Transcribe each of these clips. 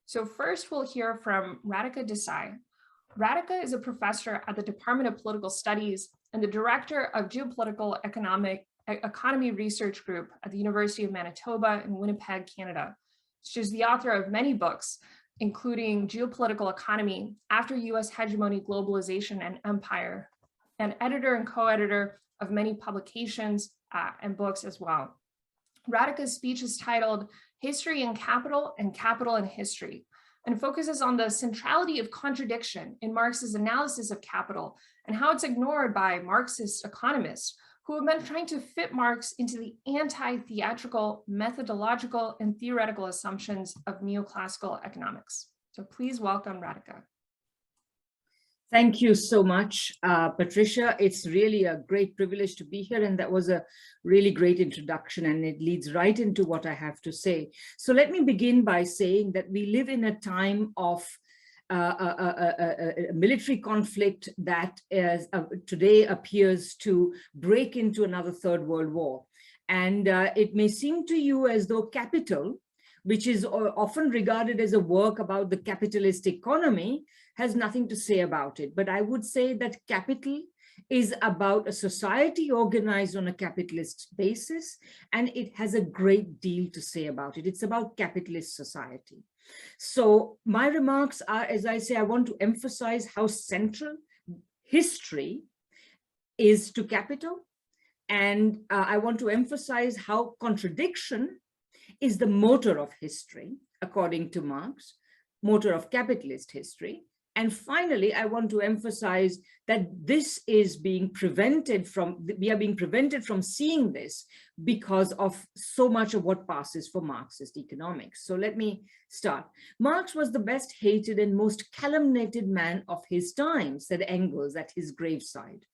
So first we'll hear from Radhika Desai. Radhika is a professor at the Department of Political Studies and the director of Geopolitical Economy Research Group at the University of Manitoba in Winnipeg, Canada. She's the author of many books, including Geopolitical Economy, After U.S. Hegemony, Globalization, and Empire, and editor and co-editor of many publications and books as well. Radhika's speech is titled History and Capital and History, and focuses on the centrality of contradiction in Marx's analysis of capital and how it's ignored by Marxist economists who have been trying to fit Marx into the anti-theatrical, methodological, and theoretical assumptions of neoclassical economics. So please welcome Radhika. Thank you so much, Patricia. It's really a great privilege to be here, and that was a really great introduction, and it leads right into what I have to say. So let me begin by saying that we live in a time of a military conflict that today appears to break into another Third World War. And it may seem to you as though capital, which is often regarded as a work about the capitalist economy, has nothing to say about it. But I would say that capital is about a society organized on a capitalist basis, and it has a great deal to say about it. It's about capitalist society. So my remarks are, as I say, I want to emphasize how central history is to capital. And I want to emphasize how contradiction is the motor of history, according to Marx, motor of capitalist history. And finally, I want to emphasize that this is being prevented from, we are being prevented from seeing this because of so much of what passes for Marxist economics. So let me start. Marx was the best hated and most calumniated man of his time, said Engels at his graveside.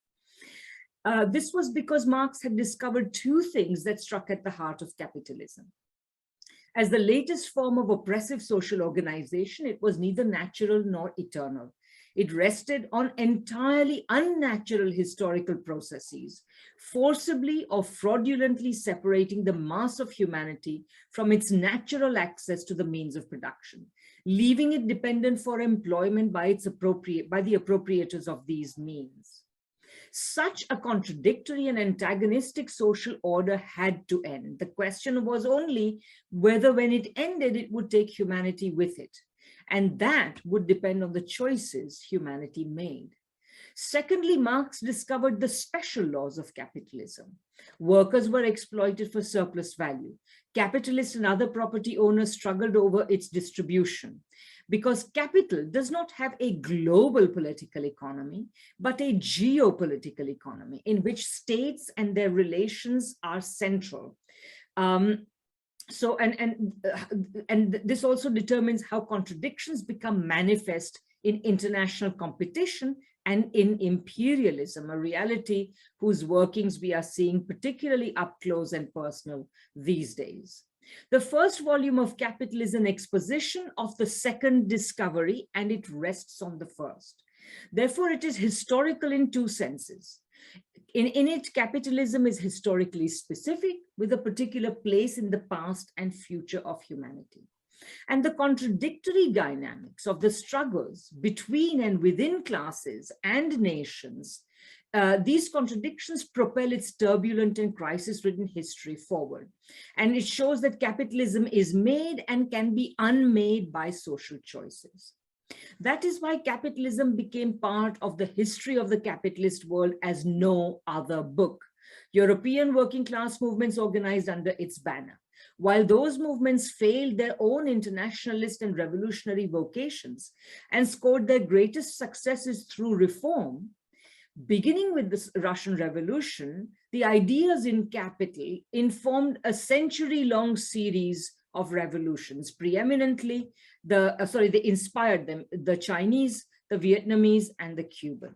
This was because Marx had discovered two things that struck at the heart of capitalism. As the latest form of oppressive social organization, it was neither natural nor eternal. It rested on entirely unnatural historical processes, forcibly or fraudulently separating the mass of humanity from its natural access to the means of production, leaving it dependent for employment by the appropriators of these means. Such a contradictory and antagonistic social order had to end. The question was only whether when it ended, it would take humanity with it. And that would depend on the choices humanity made. Secondly, Marx discovered the special laws of capitalism. Workers were exploited for surplus value. Capitalists and other property owners struggled over its distribution. Because capital does not have a global political economy, but a geopolitical economy in which states and their relations are central. And this also determines how contradictions become manifest in international competition and in imperialism, a reality whose workings we are seeing particularly up close and personal these days. The first volume of Capital is an exposition of the second discovery, and it rests on the first. Therefore, it is historical in two senses. In it, capitalism is historically specific, with a particular place in the past and future of humanity. And the contradictory dynamics of the struggles between and within classes and nations, these contradictions propel its turbulent and crisis-ridden history forward. And it shows that capitalism is made and can be unmade by social choices. That is why capitalism became part of the history of the capitalist world as no other book. European working class movements organized under its banner. While those movements failed their own internationalist and revolutionary vocations and scored their greatest successes through reform, beginning with the Russian Revolution, the ideas in capital informed a century-long series of revolutions. Preeminently, they inspired them, the Chinese, the Vietnamese, and the Cuban.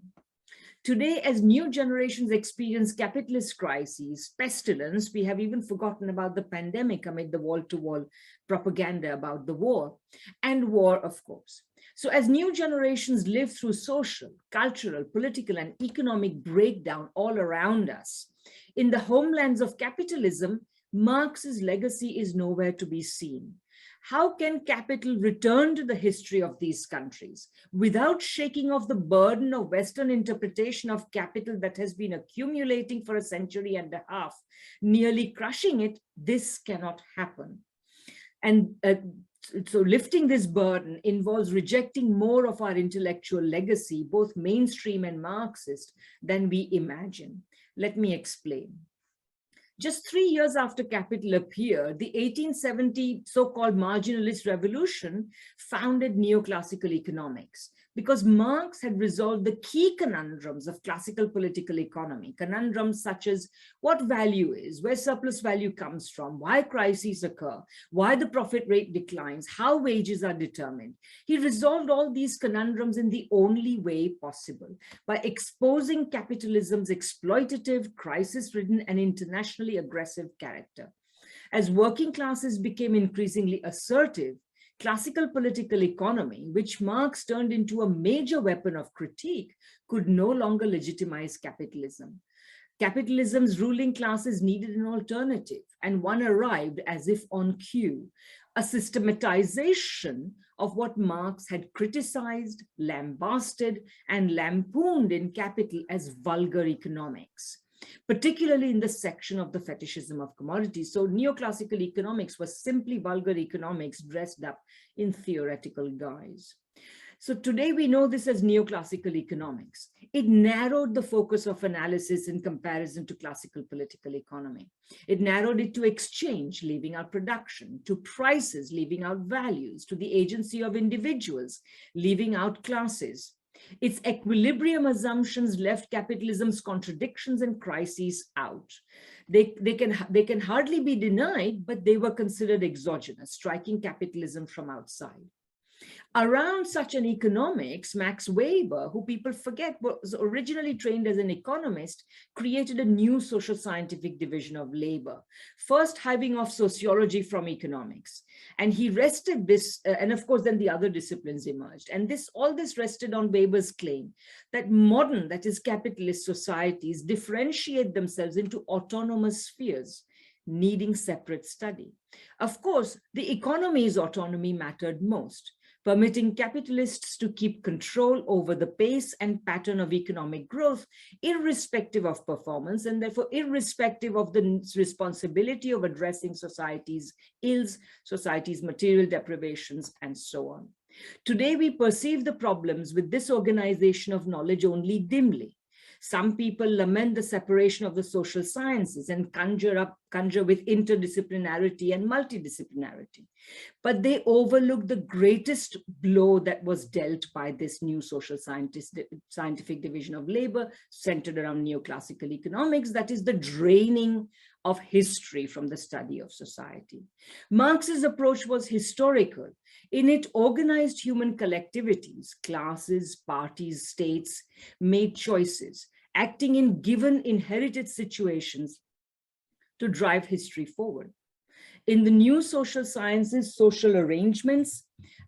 Today, as new generations experience capitalist crises, pestilence, we have even forgotten about the pandemic amid the wall-to-wall propaganda about the war, and war, of course. So as new generations live through social, cultural, political, and economic breakdown all around us, in the homelands of capitalism, Marx's legacy is nowhere to be seen. how can capital return to the history of these countries without shaking off the burden of Western interpretation of capital that has been accumulating for a century and a half, nearly crushing it? This cannot happen. And so lifting this burden involves rejecting more of our intellectual legacy, both mainstream and Marxist, than we imagine. Let me explain. Just 3 years after capital appeared, the 1870 so-called marginalist revolution founded neoclassical economics, because Marx had resolved the key conundrums of classical political economy, conundrums such as what value is, where surplus value comes from, why crises occur, why the profit rate declines, how wages are determined. He resolved all these conundrums in the only way possible, by exposing capitalism's exploitative, crisis-ridden, and internationally aggressive character. As working classes became increasingly assertive, classical political economy, which Marx turned into a major weapon of critique, could no longer legitimize capitalism. Capitalism's ruling classes needed an alternative, and one arrived as if on cue: a systematization of what Marx had criticized, lambasted, and lampooned in Capital as vulgar economics, particularly in the section of the fetishism of commodities. So neoclassical economics was simply vulgar economics dressed up in theoretical guise. So today we know this as neoclassical economics. It narrowed the focus of analysis in comparison to classical political economy. It narrowed it to exchange, leaving out production, to prices, leaving out values, to the agency of individuals, leaving out classes. Its equilibrium assumptions left capitalism's contradictions and crises out. They can hardly be denied, but they were considered exogenous, striking capitalism from outside. Around such an economics, Max Weber, who people forget was originally trained as an economist, created a new social scientific division of labor, first hiving off sociology from economics. And he rested this, and of course, then the other disciplines emerged. And all this rested on Weber's claim that modern, that is capitalist societies, differentiate themselves into autonomous spheres, needing separate study. Of course, the economy's autonomy mattered most, permitting capitalists to keep control over the pace and pattern of economic growth, irrespective of performance, and therefore irrespective of the responsibility of addressing society's ills, society's material deprivations, and so on. Today, we perceive the problems with this organization of knowledge only dimly. Some people lament the separation of the social sciences and conjure with interdisciplinarity and multidisciplinarity. But they overlook the greatest blow that was dealt by this new social scientific division of labor centered around neoclassical economics, that is the draining of history from the study of society. Marx's approach was historical. In it, organized human collectivities, classes, parties, states, made choices, acting in given inherited situations to drive history forward. In the new social sciences, social arrangements,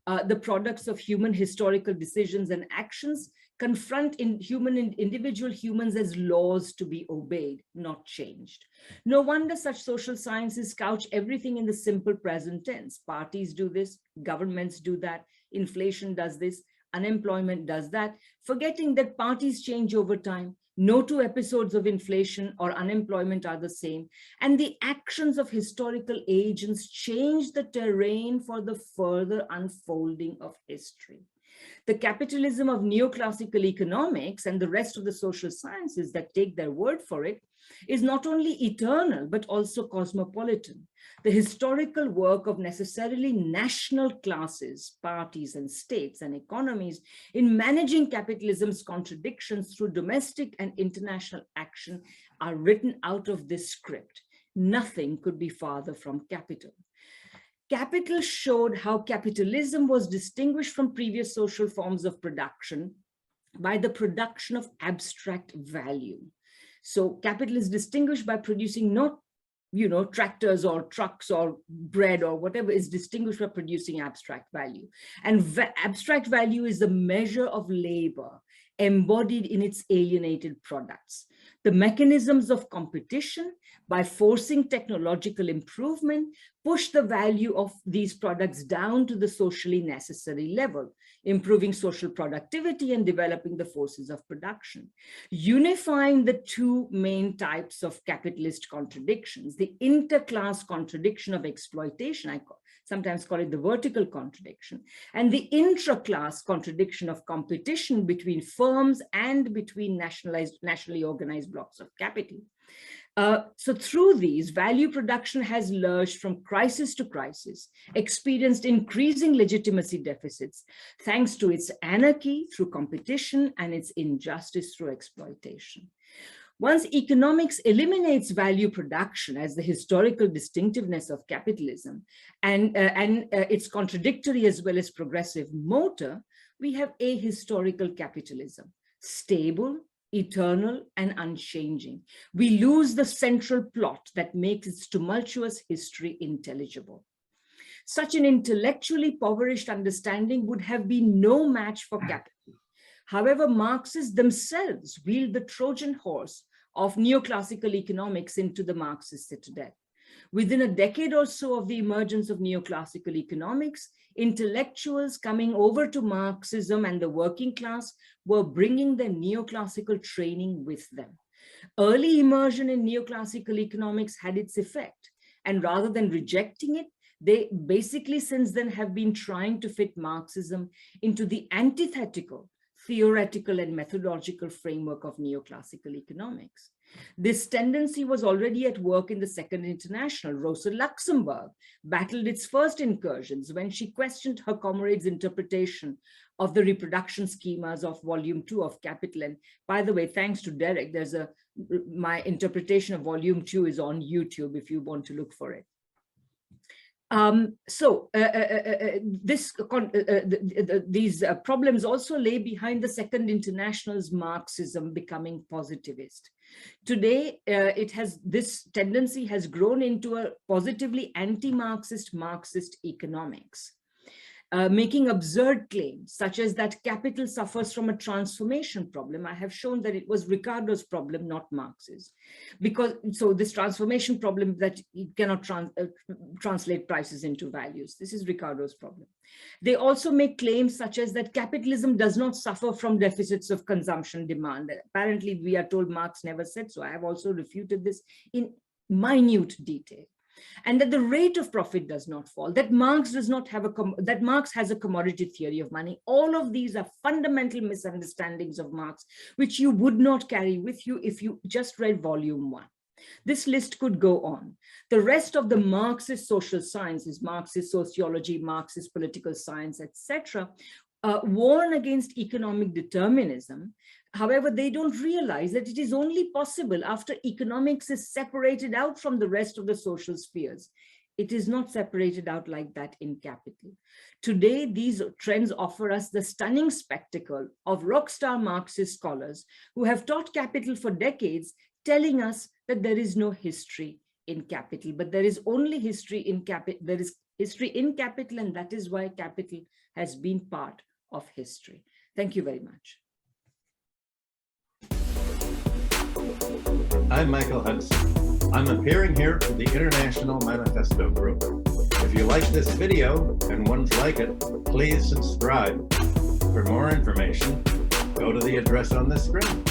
the products of human historical decisions and actions, confront individual humans as laws to be obeyed, not changed. No wonder such social sciences couch everything in the simple present tense. Parties do this, governments do that, inflation does this, unemployment does that, forgetting that parties change over time. No two episodes of inflation or unemployment are the same, and the actions of historical agents change the terrain for the further unfolding of history. The capitalism of neoclassical economics and the rest of the social sciences that take their word for it is not only eternal, but also cosmopolitan. The historical work of necessarily national classes, parties, and states and economies in managing capitalism's contradictions through domestic and international action are written out of this script. Nothing could be farther from capital. Capital showed how capitalism was distinguished from previous social forms of production by the production of abstract value. So capital is distinguished by producing not, tractors or trucks or bread or whatever, is distinguished by producing abstract value. And abstract value is the measure of labor embodied in its alienated products. The mechanisms of competition, by forcing technological improvement, push the value of these products down to the socially necessary level, improving social productivity and developing the forces of production. Unifying the two main types of capitalist contradictions, the interclass contradiction of exploitation, I sometimes call it the vertical contradiction, and the intra-class contradiction of competition between firms and between nationally organized blocks of capital. So through these, value production has lurched from crisis to crisis, experienced increasing legitimacy deficits, thanks to its anarchy through competition and its injustice through exploitation. Once economics eliminates value production as the historical distinctiveness of capitalism and its contradictory as well as progressive motor, we have ahistorical capitalism, stable, eternal, and unchanging. We lose the central plot that makes its tumultuous history intelligible. Such an intellectually impoverished understanding would have been no match for capital. However, Marxists themselves wield the Trojan horse of neoclassical economics into the Marxist citadel. Within a decade or so of the emergence of neoclassical economics, intellectuals coming over to Marxism and the working class were bringing their neoclassical training with them. Early immersion in neoclassical economics had its effect, and rather than rejecting it, they basically since then have been trying to fit Marxism into the antithetical, theoretical and methodological framework of neoclassical economics. This tendency was already at work in the Second International. Rosa Luxemburg battled its first incursions when she questioned her comrades' interpretation of the reproduction schemas of Volume 2 of Capital. And by the way, thanks to Derek, my interpretation of Volume 2 is on YouTube if you want to look for it. These problems also lay behind the Second International's Marxism becoming positivist. Today, this tendency has grown into a positively anti-Marxist Marxist economics, making absurd claims such as that capital suffers from a transformation problem. I have shown that it was Ricardo's problem, not Marx's, so this transformation problem that it cannot translate prices into values. This is Ricardo's problem. They also make claims such as that capitalism does not suffer from deficits of consumption demand. Apparently, we are told Marx never said so. I have also refuted this in minute detail. And that the rate of profit does not fall, that Marx does not have that Marx has a commodity theory of money. All of these are fundamental misunderstandings of Marx, which you would not carry with you if you just read Volume 1. This list could go on. The rest of the Marxist social sciences, Marxist sociology, Marxist political science, etc., warn against economic determinism. However, they don't realize that it is only possible after economics is separated out from the rest of the social spheres. It is not separated out like that in capital. Today, these trends offer us the stunning spectacle of rockstar Marxist scholars who have taught capital for decades, telling us that there is no history in capital, but there is only history in capital. There is history in capital, and that is why capital has been part of history. Thank you very much. I'm Michael Hudson. I'm appearing here for the International Manifesto Group. If you like this video and ones like it, please subscribe. For more information, go to the address on the screen.